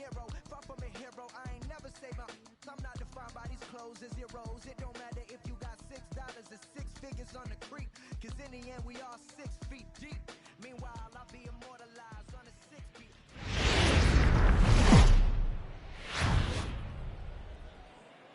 hero. Far from a hero, I ain't never say my. I'm not defined by these clothes as zeros. It don't matter if you got $6 or 6 figures on the creek. Cause in the end, we all 6 feet deep. Meanwhile, I'll be immortalized on a 6 feet.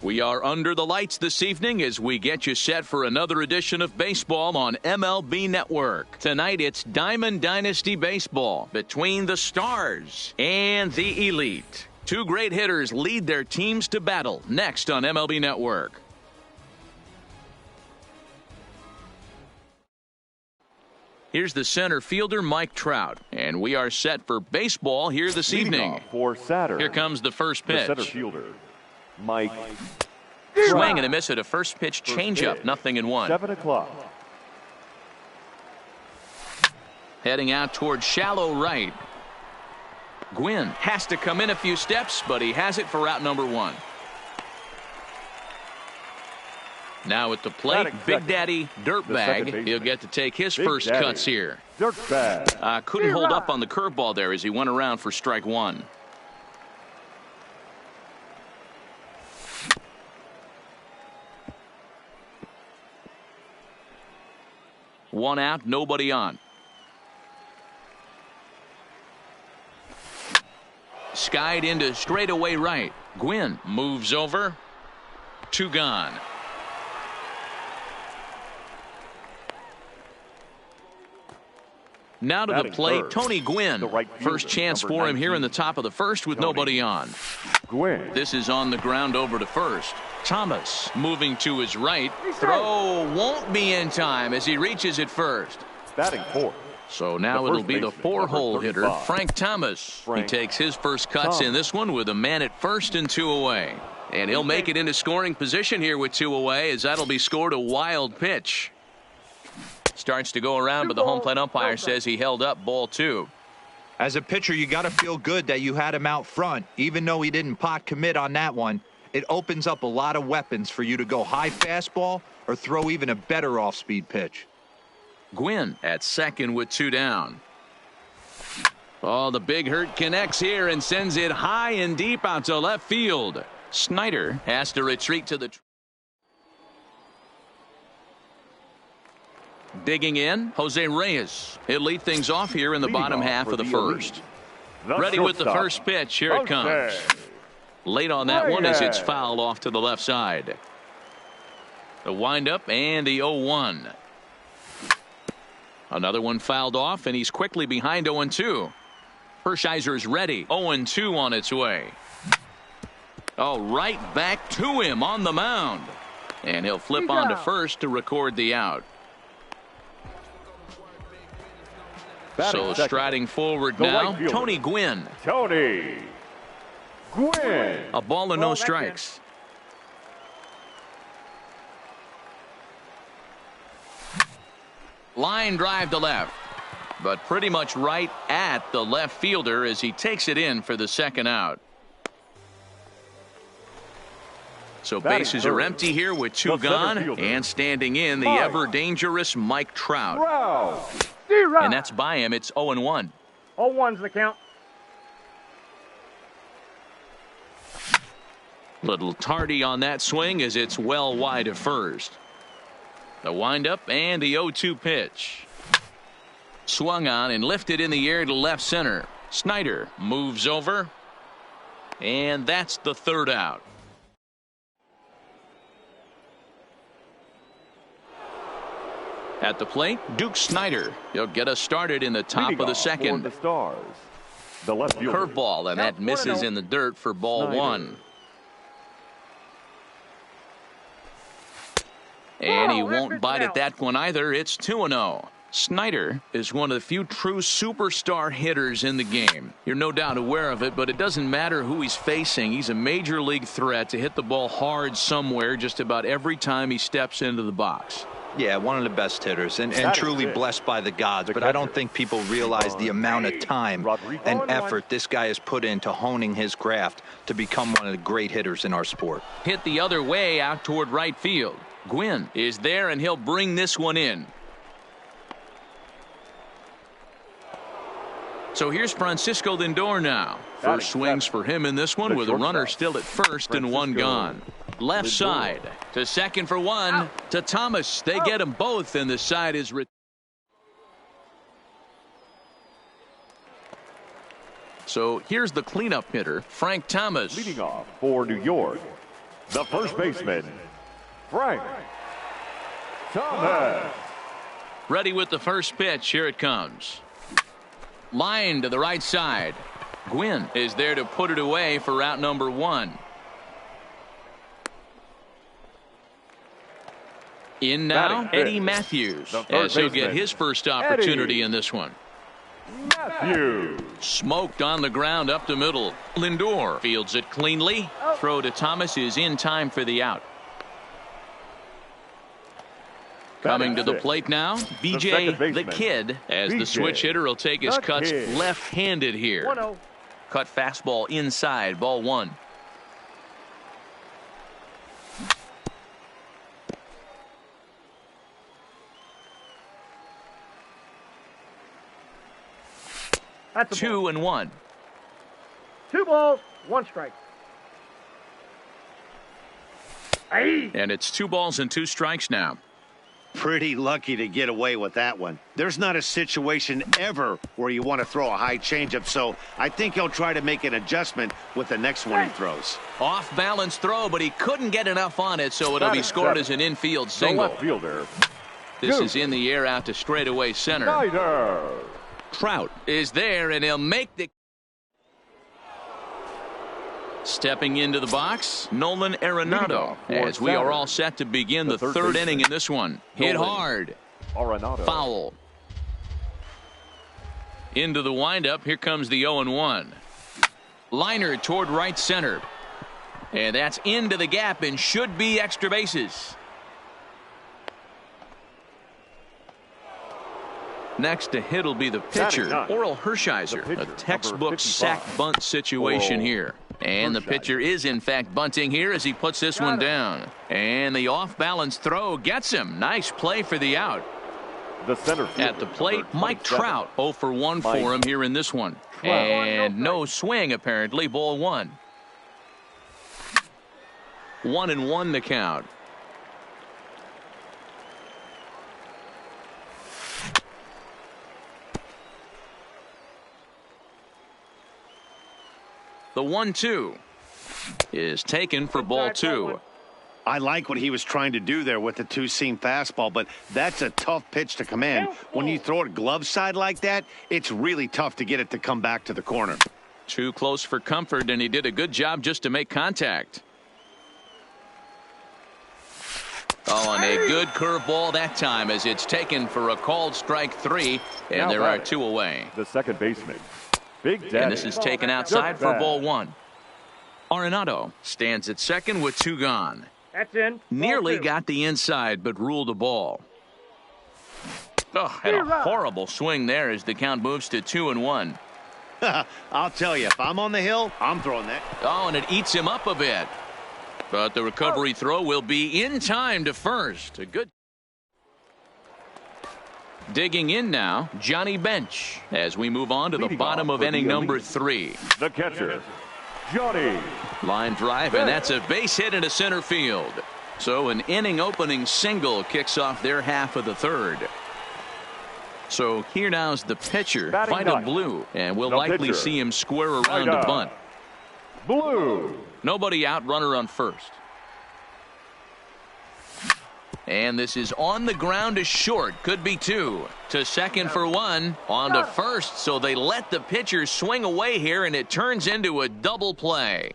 We are under the lights this evening as we get you set for another edition of baseball on MLB Network. Tonight it's Diamond Dynasty Baseball between the Stars and the Elite. Two great hitters lead their teams to battle next on MLB Network. Here's the center fielder, Mike Trout, and we are set for baseball here this evening. For Saturn, here comes the first pitch. The center fielder, Mike. Swing and a miss at a first pitch changeup, 0-1. 7 o'clock. Heading out towards shallow right. Gwynn has to come in a few steps, but he has it for out number 1. Now at the plate, Big Daddy Dirtbag. He'll get to take his first cuts here. Dirtbag. Couldn't hold up on the curveball there as he went around for strike 1. One out, nobody on. Skied into straightaway right. Gwynn moves over. 2 gone. Now to the plate, Tony Gwynn. First chance for him here in the top of the first with nobody on. Gwynn. This is on the ground over to first. Thomas moving to his right. Throw won't be in time as he reaches it first. Batting fourth. So now it'll be the 4-hole hitter, Frank Thomas. He takes his first cuts in this one with a man at first and 2 away. And he'll make it into scoring position here with 2 away as that'll be scored a wild pitch. Starts to go around, but the home plate umpire says he held up ball 2. As a pitcher, you got to feel good that you had him out front, even though he didn't pot commit on that one. It opens up a lot of weapons for you to go high fastball or throw even a better off-speed pitch. Gwynn at second with 2 down. Oh, the big hurt connects here and sends it high and deep out to left field. Snyder has to retreat to the... Digging in, Jose Reyes. He'll lead things off here in the bottom half of the first. Ready with the first pitch. Here it comes. Late on that one as it's fouled off to the left side. The windup and the 0-1. Another one fouled off, and he's quickly behind 0-2. Hershiser's ready. 0-2 on its way. Oh, right back to him on the mound. And he'll flip on to first to record the out. So striding forward now, Tony Gwynn. Tony Gwynn. A ball and no strikes. Line drive to left, but pretty much right at the left fielder as he takes it in for the second out. So bases are empty here with 2 gone, and standing in the ever dangerous Mike Trout. And that's by him. It's 0-1. 0-1's the count. Little tardy on that swing as it's well wide of first. The windup and the 0-2 pitch. Swung on and lifted in the air to left center. Snyder moves over. And that's the 3rd out. At the plate, Duke Snyder. He'll get us started in the top of the second. The Stars. The left fielder. Curveball, and that misses in the dirt for ball 1. And he won't bite at that one either. It's 2-0. Snyder is one of the few true superstar hitters in the game. You're no doubt aware of it, but it doesn't matter who he's facing. He's a major league threat to hit the ball hard somewhere just about every time he steps into the box. Yeah, one of the best hitters and truly blessed by the gods, but I don't think people realize the amount of time and effort this guy has put into honing his craft to become one of the great hitters in our sport. Hit the other way out toward right field. Gwynn is there, and he'll bring this one in. So here's Francisco Lindor now. First swings for him in this one with a runner still at first and one gone. Left side to second for one to Thomas. They get them both, and the side is so here's the cleanup hitter, Frank Thomas. Leading off for New York, the first baseman, Frank Thomas. Ready with the first pitch. Here it comes. Line to the right side. Gwynn is there to put it away for out number one. In now, Eddie Matthews, as he'll get his first opportunity in this one. Matthews. Smoked on the ground up the middle. Lindor fields it cleanly. Throw to Thomas is in time for the out. Coming to the plate now, BJ the Kid, as the switch hitter will take his cuts left-handed here. 1-0. Cut fastball inside, ball one. That's a 2-1. 2 balls, 1 strike. Aye. And it's 2 balls and 2 strikes now. Pretty lucky to get away with that one. There's not a situation ever where you want to throw a high changeup, so I think he'll try to make an adjustment with the next one he throws. Off balance throw, but he couldn't get enough on it, so it'll be scored as an infield single. The left fielder. This is in the air out to straightaway center. Snyder. Trout is there, and he'll make the... Stepping into the box, Nolan Arenado, as we are all set to begin the third inning in this one. Hit hard. Arenado. Foul. Into the windup. Here comes the 0-1. Liner toward right center. And that's into the gap and should be extra bases. Next to hit will be the pitcher, Oral Hershiser. A textbook sack bunt situation here. And the pitcher is, in fact, bunting here as he puts this one down. And the off-balance throw gets him. Nice play for the out. The center fielder, at the plate, Mike Trout, 0 for 1 for him here in this one. And no swing, apparently, ball one. 1-1 the count. The 1-2 is taken for ball two. I like what he was trying to do there with the two-seam fastball, but that's a tough pitch to command. When you throw it glove side like that, it's really tough to get it to come back to the corner. Too close for comfort, and he did a good job just to make contact. Oh, and a good curveball that time as it's taken for a called strike 3, and there are 2 away. The second baseman, Big Daddy. And this is taken outside for ball 1. Arenado stands at second with 2 gone. That's in. Nearly got the inside, but ruled a ball. Oh, had a horrible swing there as the count moves to 2-1. I'll tell you, if I'm on the hill, I'm throwing that. Oh, and it eats him up a bit. But the recovery throw will be in time to first. A good. Digging in now, Johnny Bench, as we move on to the bottom of inning number 3. The catcher, Johnny. Line drive, and that's a base hit into center field. So an inning opening single kicks off their half of the third. So here now is the pitcher, Vida Blue, and we'll likely see him square around to bunt. Blue. Nobody out, runner on first. And this is on the ground to short. Could be 2. To second for 1. On to first. So they let the pitcher swing away here, and it turns into a double play.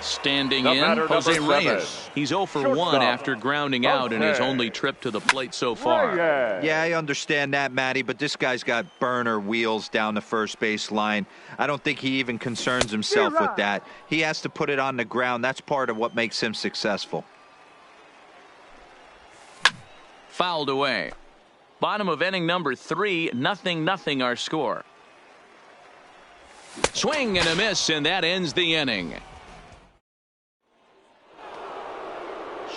Standing in, Jose Reyes. He's 0 for 1 after grounding out in his only trip to the plate so far. Yeah, I understand that, Matty, but this guy's got burner wheels down the first base line. I don't think he even concerns himself with that. He has to put it on the ground. That's part of what makes him successful. Fouled away. Bottom of inning number 3, 0-0 our score. Swing and a miss, and that ends the inning.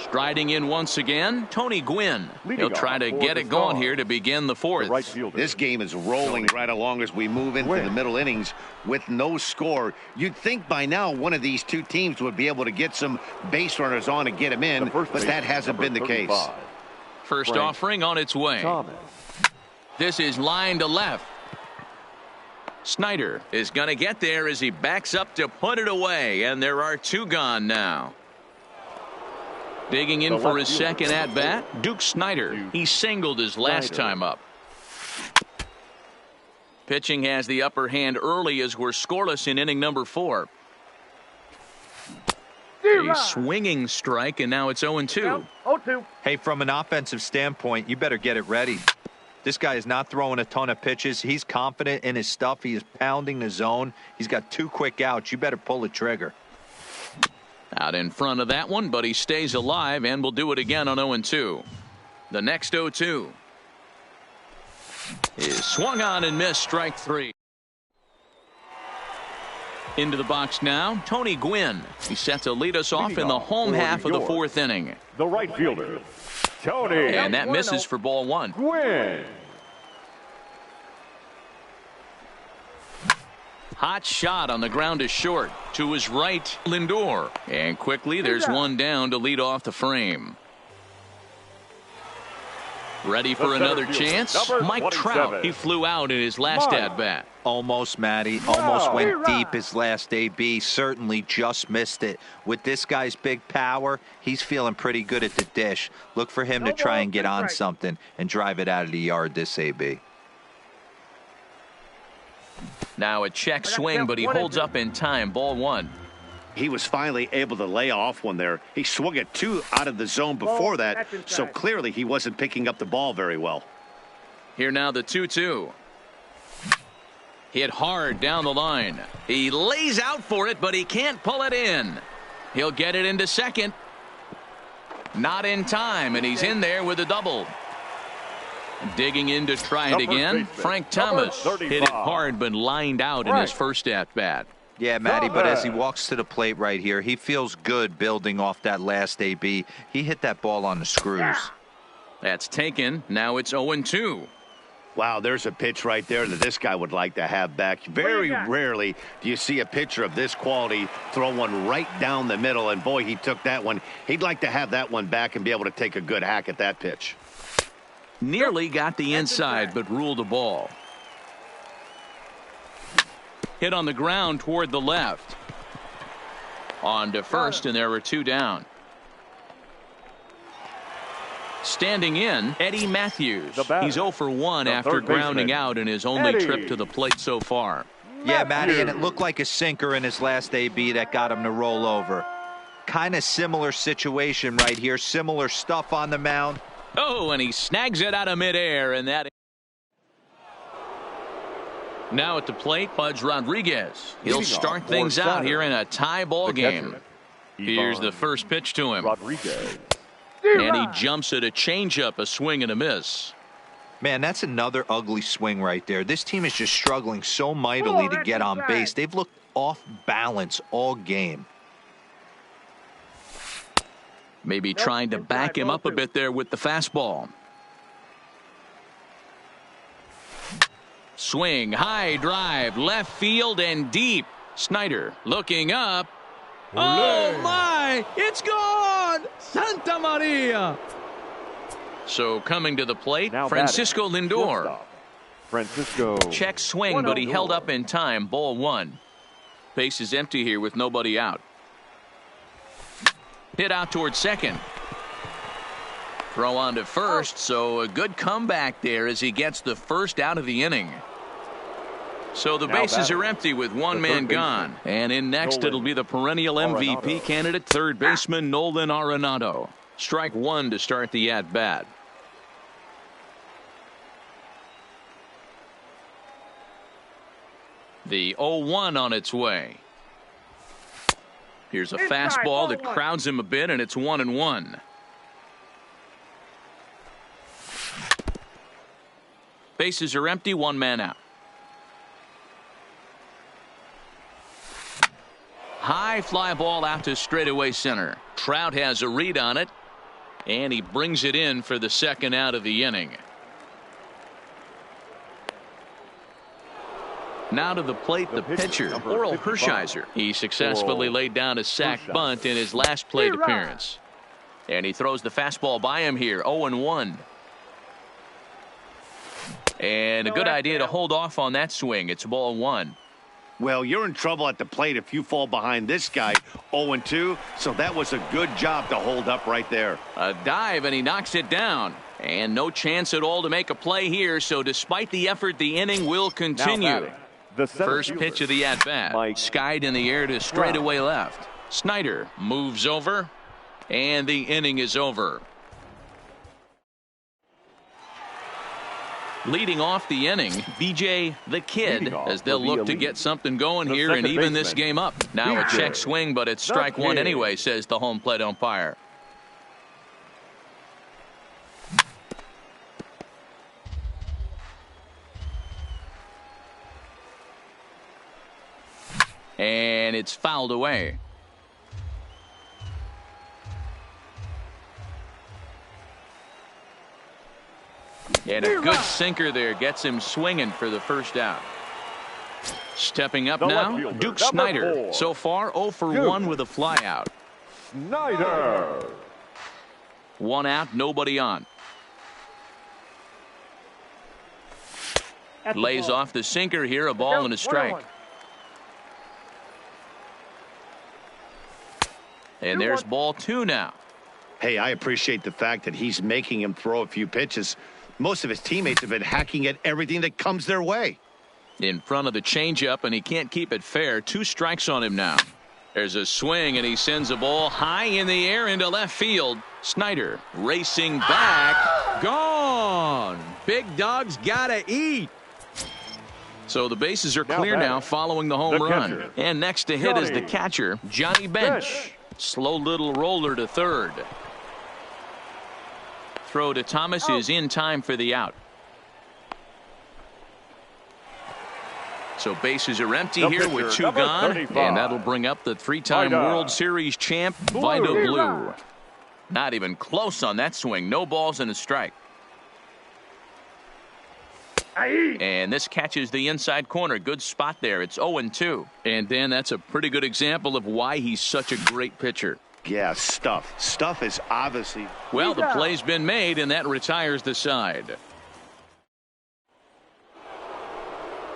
Striding in once again, Tony Gwynn. He'll try to get it going here to begin the fourth. This game is rolling right along as we move into the middle innings with no score. You'd think by now one of these two teams would be able to get some base runners on and get them in, but that hasn't been the case. First offering on its way. This is line to left. Snyder is going to get there as he backs up to put it away, and there are two gone now. Digging in for his second at-bat, Duke Snyder. He singled his last time up. Pitching has the upper hand early as we're scoreless in inning number 4. A swinging strike, and now it's 0-2. 0-2. Hey, from an offensive standpoint, you better get it ready. This guy is not throwing a ton of pitches. He's confident in his stuff. He is pounding the zone. He's got 2 quick outs. You better pull the trigger. Out in front of that one, but he stays alive and will do it again on 0-2. The next 0-2 is swung on and missed, strike 3. Into the box now, Tony Gwynn. He's set to lead us off in the home half of the 4th inning. The right fielder, Tony. And that misses for ball 1. Gwynn. Hot shot on the ground is short. To his right, Lindor. And quickly there's one down to lead off the frame. Ready for another chance? Mike Trout. He flew out in his last at-bat. Almost, Matty. Almost went deep his last AB. Certainly just missed it. With this guy's big power, he's feeling pretty good at the dish. Look for him to try and get on something and drive it out of the yard this AB. Now a check swing, but he holds up in time. Ball 1. He was finally able to lay off one there. He swung at 2 out of the zone before that, so clearly he wasn't picking up the ball very well. Here now the 2-2. Hit hard down the line. He lays out for it, but he can't pull it in. He'll get it into second. Not in time, and he's in there with a double. Digging in to try it again, Frank Thomas hit it hard but lined out in his first at-bat. Yeah, Matty, but as he walks to the plate right here, he feels good building off that last AB. He hit that ball on the screws. That's taken. Now it's 0-2. Wow, there's a pitch right there that this guy would like to have back. Very rarely do you see a pitcher of this quality throw one right down the middle, and boy, he took that one. He'd like to have that one back and be able to take a good hack at that pitch. Nearly got the inside, but ruled a ball. Hit on the ground toward the left. On to first, and there were 2 down. Standing in, Eddie Matthews. He's 0 for 1 after grounding out in his only trip to the plate so far. Yeah, Matty, and it looked like a sinker in his last AB that got him to roll over. Kind of similar situation right here. Similar stuff on the mound. Oh, and he snags it out of midair, and that. Now at the plate, Pudge Rodriguez. He'll start things out here in a tie ball game. Here's the first pitch to him. Rodriguez. And he jumps at a changeup, a swing and a miss. Man, that's another ugly swing right there. This team is just struggling so mightily to get on base. They've looked off balance all game. Maybe trying to back him up a bit there with the fastball. Swing, high drive, left field and deep. Snyder looking up. Oh my, it's gone! Santa Maria! So coming to the plate, now Francisco Lindor. Francisco. Check swing, but he held up in time. Ball 1. Base is empty here with nobody out. Hit out towards second. Throw on to first, so a good comeback there as he gets the first out of the inning. So the bases are empty with one man gone. And in next, it'll be the perennial MVP candidate, third baseman Nolan Arenado. Strike 1 to start the at-bat. The 0-1 on its way. Here's a fastball that crowds him a bit, and it's 1-1. Bases are empty, one man out. High fly ball out to straightaway center. Trout has a read on it. And he brings it in for the second out of the inning. Now to the plate, the pitcher, Oral Hershiser. He successfully laid down a sac bunt in his last plate appearance. And he throws the fastball by him here, 0-1. And a good idea to hold off on that swing. It's ball 1. Well, you're in trouble at the plate if you fall behind this guy, 0-2, so that was a good job to hold up right there. A dive, and he knocks it down. And no chance at all to make a play here, so despite the effort, the inning will continue. First pitch of the at-bat, skied in the air to straightaway left. Snyder moves over, and the inning is over. Leading off the inning, BJ the Kid, as they'll look to get something going here and even this game up. Now a check swing, but it's strike one anyway, says the home plate umpire. And it's fouled away. And a good sinker there gets him swinging for the first out. Stepping up now, Duke Snyder. So far, 0 for 1 with a flyout. Snyder. 1 out, nobody on. Lays off the sinker here, a ball and a strike. And there's ball 2 now. Hey, I appreciate the fact that he's making him throw a few pitches. Most of his teammates have been hacking at everything that comes their way. In front of the changeup, and he can't keep it fair. 2 strikes on him now. There's a swing, and he sends a ball high in the air into left field. Snyder racing back. Gone. Big dog's gotta eat. So the bases are clear now following the home run. And next to hit is the catcher, Johnny Bench. Slow little roller to third. Throw to Thomas is in time for the out. So bases are empty here with 2 gone. And that'll bring up the 3-time World Series champ, Vida Blue. Not even close on that swing. No balls and a strike. And this catches the inside corner. Good spot there. It's 0-2. And Dan, that's a pretty good example of why he's such a great pitcher. Yeah, Stuff. Stuff is obviously... Well, the play's been made, and that retires the side.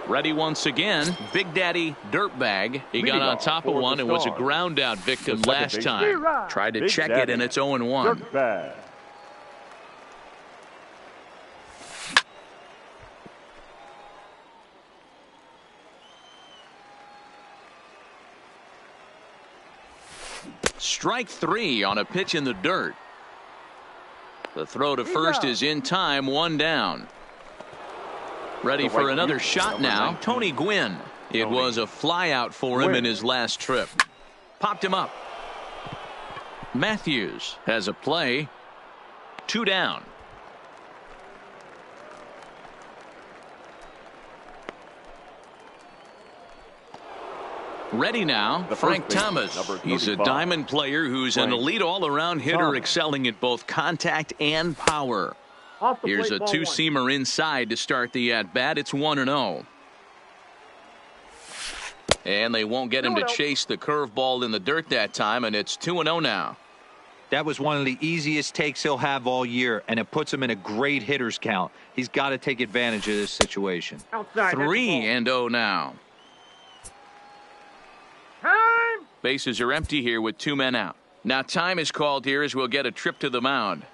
Ready once again, Big Daddy Dirtbag. He got on top of one and was a ground out victim last time. Tried to check it, and it's 0-1. Strike 3 on a pitch in the dirt. The throw to first is in time, 1 down. Ready for another shot now, Tony Gwynn. It was a flyout for him in his last trip. Popped him up. Matthews has a play. 2 down. Ready now, Frank Thomas. He's a diamond player who's an elite all-around hitter, excelling at both contact and power. Here's a 2-seamer inside to start the at-bat. It's 1-0. And they won't get him to chase the curveball in the dirt that time, and it's 2-0 now. That was one of the easiest takes he'll have all year, and it puts him in a great hitter's count. He's got to take advantage of this situation. 3-0 now. Time! Bases are empty here with 2 men out. Now time is called here as we'll get a trip to the mound.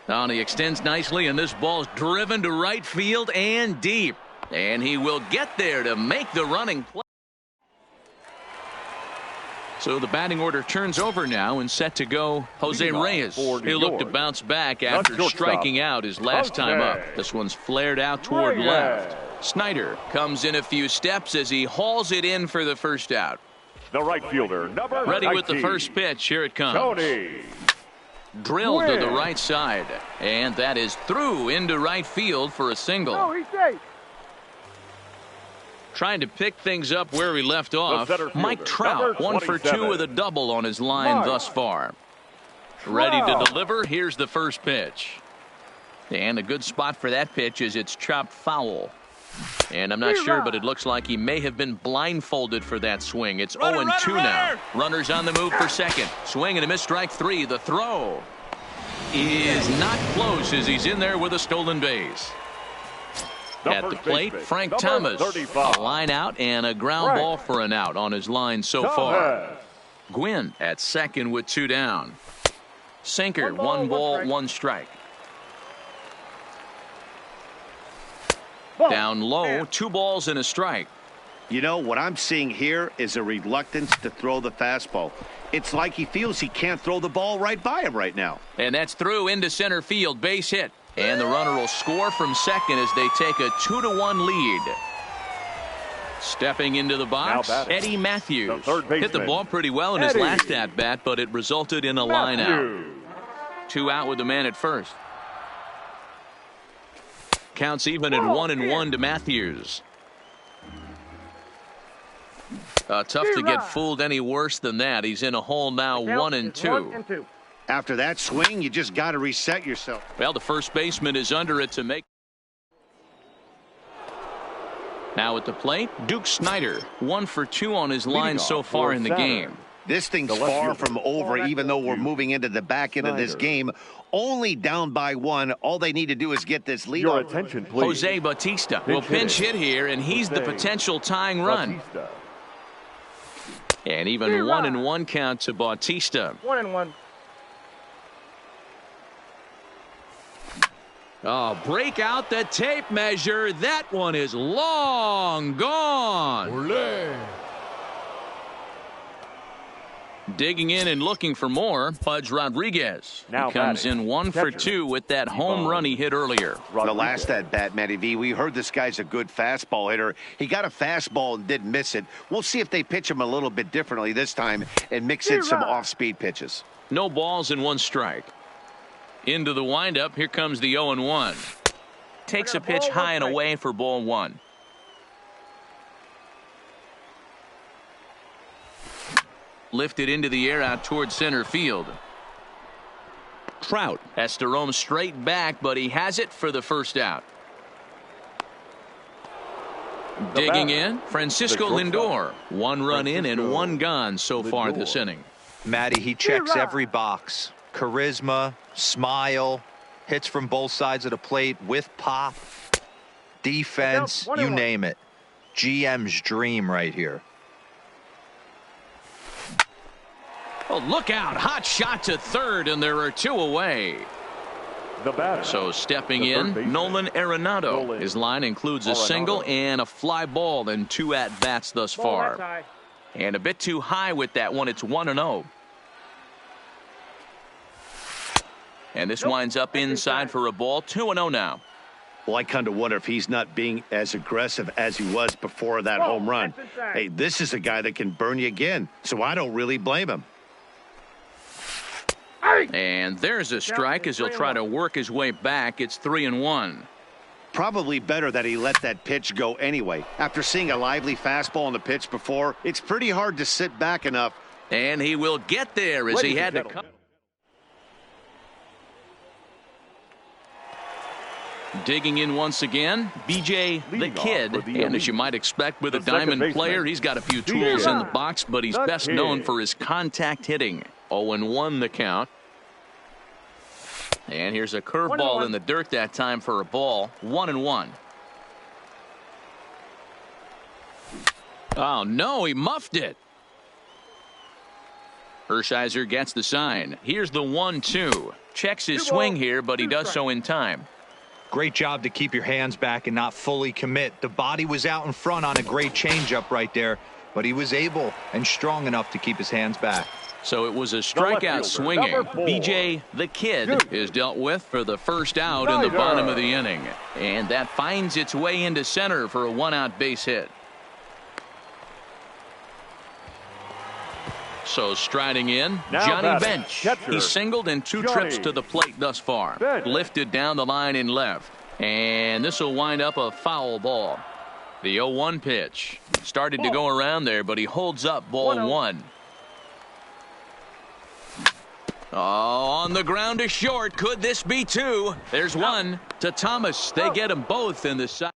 Now he extends nicely, and this ball's driven to right field and deep. And he will get there to make the running play. So the batting order turns over now and set to go Jose Reyes. He'll look to bounce back after striking out his last time up. This one's flared out toward left. Snyder comes in a few steps as he hauls it in for the first out. The right fielder, number Ready 19. with the first pitch. Here it comes. Tony. Drilled to the right side. And that is through into right field for a single. Oh, he's safe. Trying to pick things up where he left off. Mike Trout, 1 for 2 with a double on his line thus far. Ready to deliver. Here's the first pitch. And a good spot for that pitch is it's chopped foul. And I'm not sure, but it looks like he may have been blindfolded for that swing. It's 0-2 now. Runners on the move for second. Swing and a miss, strike 3. The throw is not close as he's in there with a stolen base. At the plate, Frank Thomas. A line out and a ground ball for an out on his line so far. Gwynn at second with 2 down. Sinker, 1 ball, 1 strike. Down low, 2 balls and a strike. You know, what I'm seeing here is a reluctance to throw the fastball. It's like he feels he can't throw the ball right by him right now. And that's through into center field, base hit. And the runner will score from second as they take a 2-1 lead. Stepping into the box, Eddie Matthews. Hit the ball pretty well in his last at-bat, but it resulted in a line out. 2 out with the man at first. Counts even at 1-1 to Matthews. Tough to get fooled any worse than that. He's in a hole now, 1-2. After that swing, you just got to reset yourself. Well, the first baseman is under it to make. Now at the plate, Duke Snider, 1 for 2 on his line so far in the game. This thing's far from over, even though we're moving into the back end of this game. Only down by 1. All they need to do is get this lead. Your attention, please. Jose Bautista will pinch hit here, and he's the potential tying run. And even 1-1 count to Bautista. 1-1. Oh, break out the tape measure. That one is long gone. Olé. Digging in and looking for more, Pudge Rodriguez. Now he comes in 1 for 2 with that home run he hit earlier. The last at bat, Matty V, we heard this guy's a good fastball hitter. He got a fastball and didn't miss it. We'll see if they pitch him a little bit differently this time and mix in some off-speed pitches. No balls and 1 strike. Into the windup, here comes the 0-1. Takes a pitch high and away for ball 1. Lifted into the air out towards center field. Trout has to roam straight back, but he has it for the first out. Digging in, Francisco Lindor. 1 run in and 1 gone so far this inning. Matty, he checks every box. Charisma, smile, hits from both sides of the plate with pop, defense, you name it. GM's dream right here. Oh, look out. Hot shot to third, and there are 2 away. So stepping in, Nolan Arenado. His line includes a single and a fly ball and 2 at-bats thus far. And a bit too high with that one. It's 1-0. And this winds up inside for a ball. 2-0 now. Well, I kind of wonder if he's not being as aggressive as he was before that home run. Hey, this is a guy that can burn you again, so I don't really blame him. And there's a strike as he'll try to work his way back. It's 3-1. Probably better that he let that pitch go anyway. After seeing a lively fastball on the pitch before, it's pretty hard to sit back enough. And he will get there as he had to come. Digging in once again, BJ the Kid. And as you might expect with a Diamond player, he's got a few tools in the box, but he's best known for his contact hitting. 0-1 the count. And here's a curveball in the dirt that time for a ball. 1-1. Oh, no, he muffed it. Hershiser gets the sign. Here's the 1-2. Checks his swing here, but he does so in time. Great job to keep your hands back and not fully commit. The body was out in front on a great changeup right there, but he was able and strong enough to keep his hands back. So it was a strikeout swinging. BJ the Kid is dealt with for the first out in the bottom of the inning. And that finds its way into center for a 1-out base hit. So striding in, Johnny Bench. He singled in 2 trips to the plate thus far. Lifted down the line in left. And this will wind up a foul ball. The 0-1 pitch. Started to go around there, but he holds up ball 1. Oh, on the ground to short. Could this be 2? There's 1 to Thomas. They get them both in the side.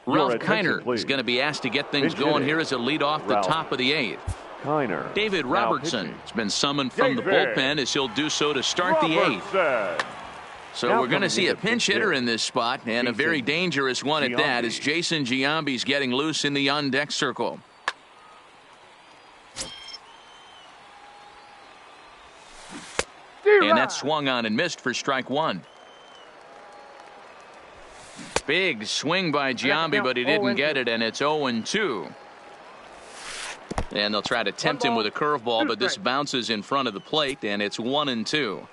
Ralph Kiner is going to be asked to get things going here as a lead off the top of the 8th. David Robertson has been summoned from the bullpen as he'll do so to start the 8th. So we're going to see a pinch hitter in this spot, and a very dangerous one at that, as Jason Giambi's getting loose in the on-deck circle. And that swung on and missed for strike 1. Big swing by Giambi, but he didn't get it, and it's 0-2. And they'll try to tempt him with a curveball, but this bounces in front of the plate, and it's 1-2.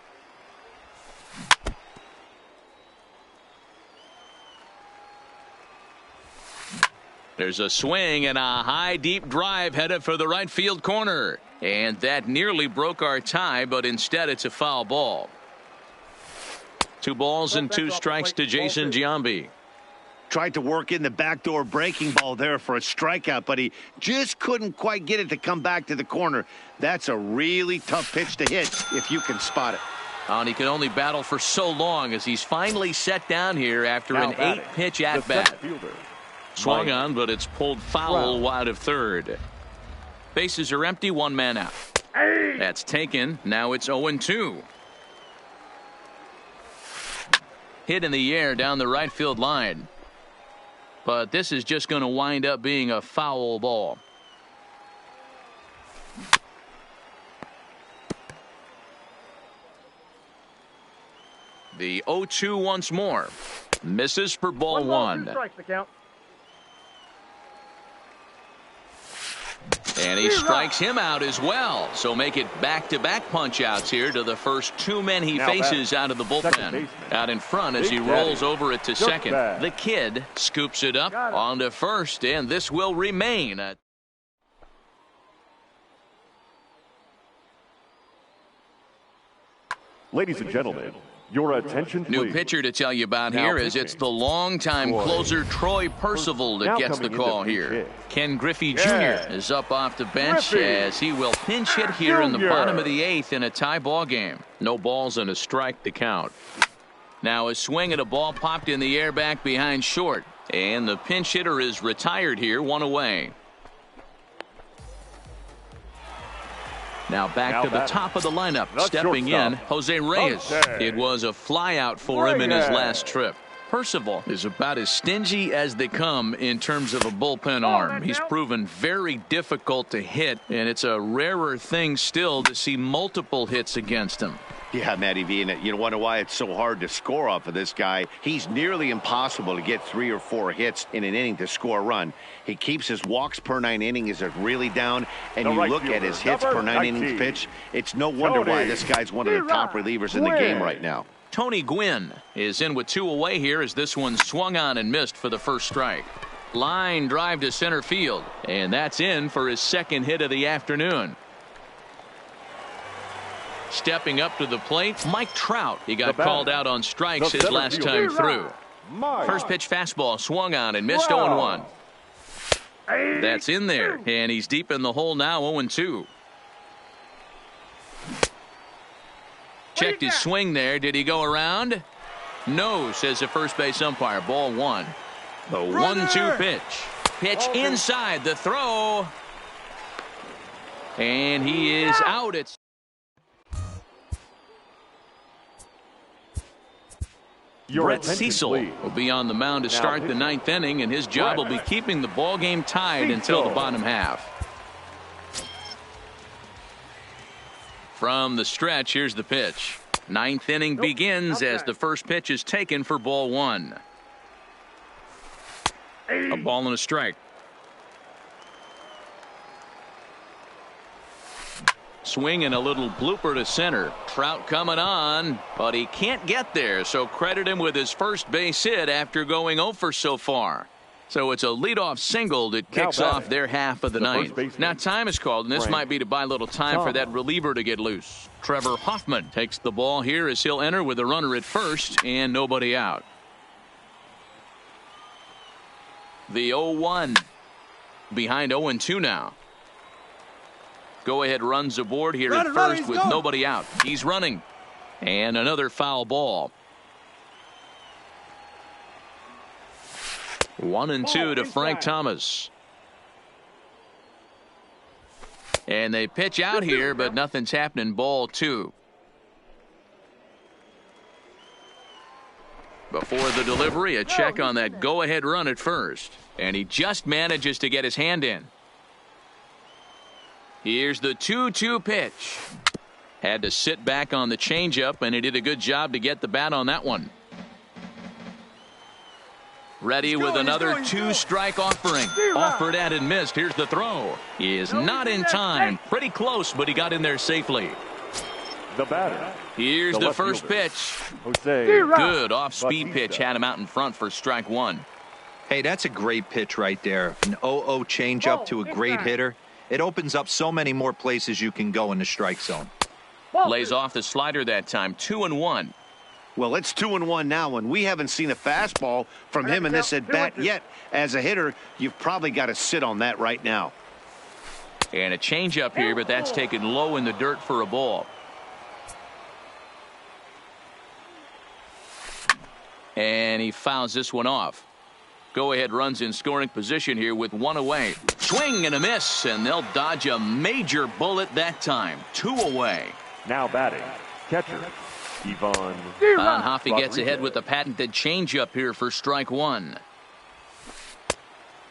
There's a swing and a high, deep drive headed for the right field corner. And that nearly broke our tie, but instead it's a foul ball. 2 balls and 2 strikes to Jason Giambi. Tried to work in the backdoor breaking ball there for a strikeout, but he just couldn't quite get it to come back to the corner. That's a really tough pitch to hit if you can spot it. And he can only battle for so long as he's finally set down here after an 8-pitch at-bat. Swung on, but it's pulled foul wide of third. Bases are empty, 1 man out. That's taken. Now it's 0-2. Hit in the air down the right field line. But this is just going to wind up being a foul ball. The 0-2 once more. Misses for ball 1. 2 strikes to count. And he strikes him out as well. So make it back-to-back punch-outs here to the first 2 men he faces out of the bullpen. Out in front as he rolls over it to second. The kid scoops it up onto first, and this will remain. Ladies and gentlemen, your attention, please. New pitcher to tell you about here is it's the longtime closer Troy Percival that gets the call here. Ken Griffey Jr. is up off the bench as he will pinch hit here in the bottom of the 8th in a tie ball game. No balls and a strike to count. Now a swing at a ball popped in the air back behind short, and the pinch hitter is retired here, 1 away. Now back to the top of the lineup. Stepping in, Jose Reyes. It was a flyout for him in his last trip. Percival is about as stingy as they come in terms of a bullpen arm. He's proven very difficult to hit, and it's a rarer thing still to see multiple hits against him. Yeah, Matty V, and you wonder why it's so hard to score off of this guy. He's nearly impossible to get 3 or 4 hits in an inning to score a run. He keeps his walks per 9 innings is really down, and you look at his hits per 9 innings pitch. It's no wonder why this guy's one of the top relievers in the game right now. Tony Gwynn is in with 2 away here as this one swung on and missed for the first strike. Line drive to center field, and that's in for his 2nd hit of the afternoon. Stepping up to the plate, Mike Trout. He got called out on strikes his last time through. First pitch fastball swung on and missed 0-1. That's in there, and he's deep in the hole now, 0-2. Checked his swing there. Did he go around? No, says the first base umpire. Ball 1. The 1-2 pitch. Pitch inside the throw. And he is out. It's Brett Cecil will be on the mound to start the 9th inning, and his job will be keeping the ball game tied until the bottom half. From the stretch, here's the pitch. 9th inning begins as the first pitch is taken for ball 1. A ball and a strike. Swing and a little blooper to center. Trout coming on, but he can't get there, so credit him with his first base hit after going 0 for so far. So it's a leadoff single that kicks off their half of the ninth. Now time is called, and this might be to buy a little time for that reliever to get loose. Trevor Hoffman takes the ball here as he'll enter with a runner at first and nobody out. The 0-1 behind 0-2 now. Go-ahead runs aboard here at first with nobody out. He's running. And another foul ball. 1-2 to Frank Thomas. And they pitch out here, but nothing's happening. Ball 2. Before the delivery, a check on that go-ahead run at first. And he just manages to get his hand in. Here's the 2-2 pitch. Had to sit back on the changeup, and he did a good job to get the bat on that one. Ready with another two-strike offering. Offered at and missed. Here's the throw. He is not in time. Pretty close, but he got in there safely. The batter. Here's the first pitch. Good off-speed pitch. Had him out in front for strike one. Hey, that's a great pitch right there. An 0-0 changeup to a great hitter. It opens up so many more places you can go in the strike zone. Lays off the slider that time. 2-1. Well, it's 2-1 now, and we haven't seen a fastball from him in this at-bat yet. As a hitter, you've probably got to sit on that right now. And a changeup here, but that's taken low in the dirt for a ball. And he fouls this one off. Go-ahead runs in scoring position here with one away. Swing and a miss, and they'll dodge a major bullet that time. 2 away. Now batting, catcher, Ivan Hoffy gets ahead with the patented changeup here for strike one.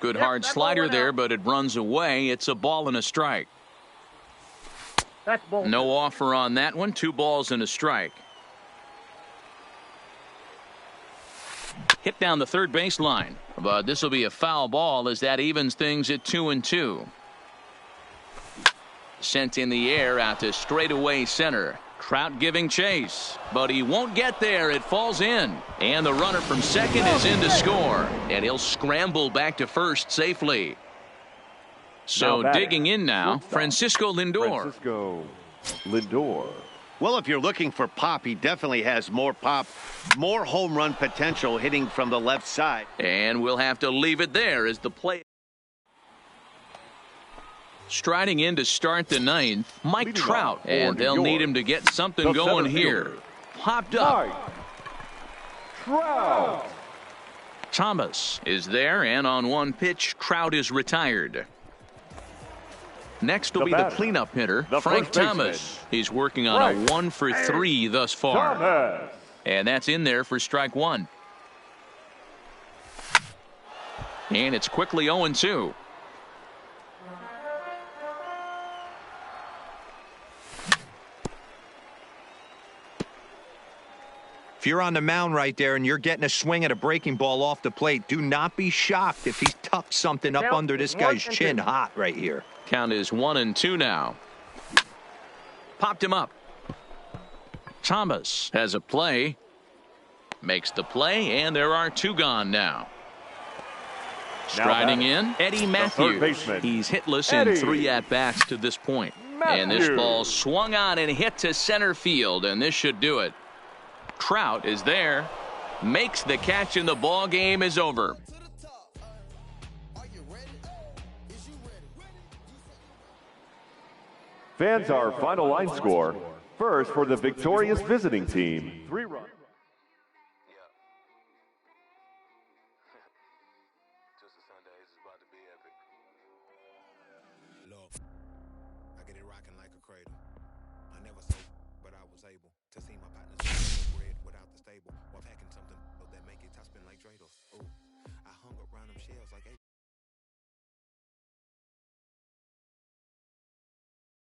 Good hard slider there, but it runs away. It's a ball and a strike. No offer on that one. 2 balls and a strike. Hit down the third baseline, but this will be a foul ball as that evens things at 2-2. Sent in the air out to straightaway center. Trout giving chase, but he won't get there. It falls in, and the runner from second is in to score, and he'll scramble back to first safely. So digging in now, Francisco Lindor. Well, if you're looking for pop, he definitely has more pop, more home run potential hitting from the left side. And we'll have to leave it there as the play. Striding in to start the ninth, Mike Trout, and they'll need him to get something going here. Popped up. Trout. Thomas is there, and on one pitch, Trout is retired. Next will be the cleanup hitter, Frank Thomas. He's working on a 1 for 3 thus far. And that's in there for strike one. And it's quickly 0-2. If you're on the mound right there and you're getting a swing at a breaking ball off the plate, do not be shocked if he tucks something up under this guy's chin hot right here. Count is 1-2 now. Popped him up. Thomas has a play. Makes the play, and there are 2 gone now. Striding in, Eddie Matthews. He's hitless in 3 at-bats to this point. And this ball swung on and hit to center field, and this should do it. Trout is there, makes the catch, and the ball game is over. Fans, our final line score. First, for the victorious visiting team, 3 runs. I get it rocking like a cradle. I never sold, but I was able to see my partners bread without the stable while packing something that make it top spin like dreidels. Ooh, I hung around them shells like April.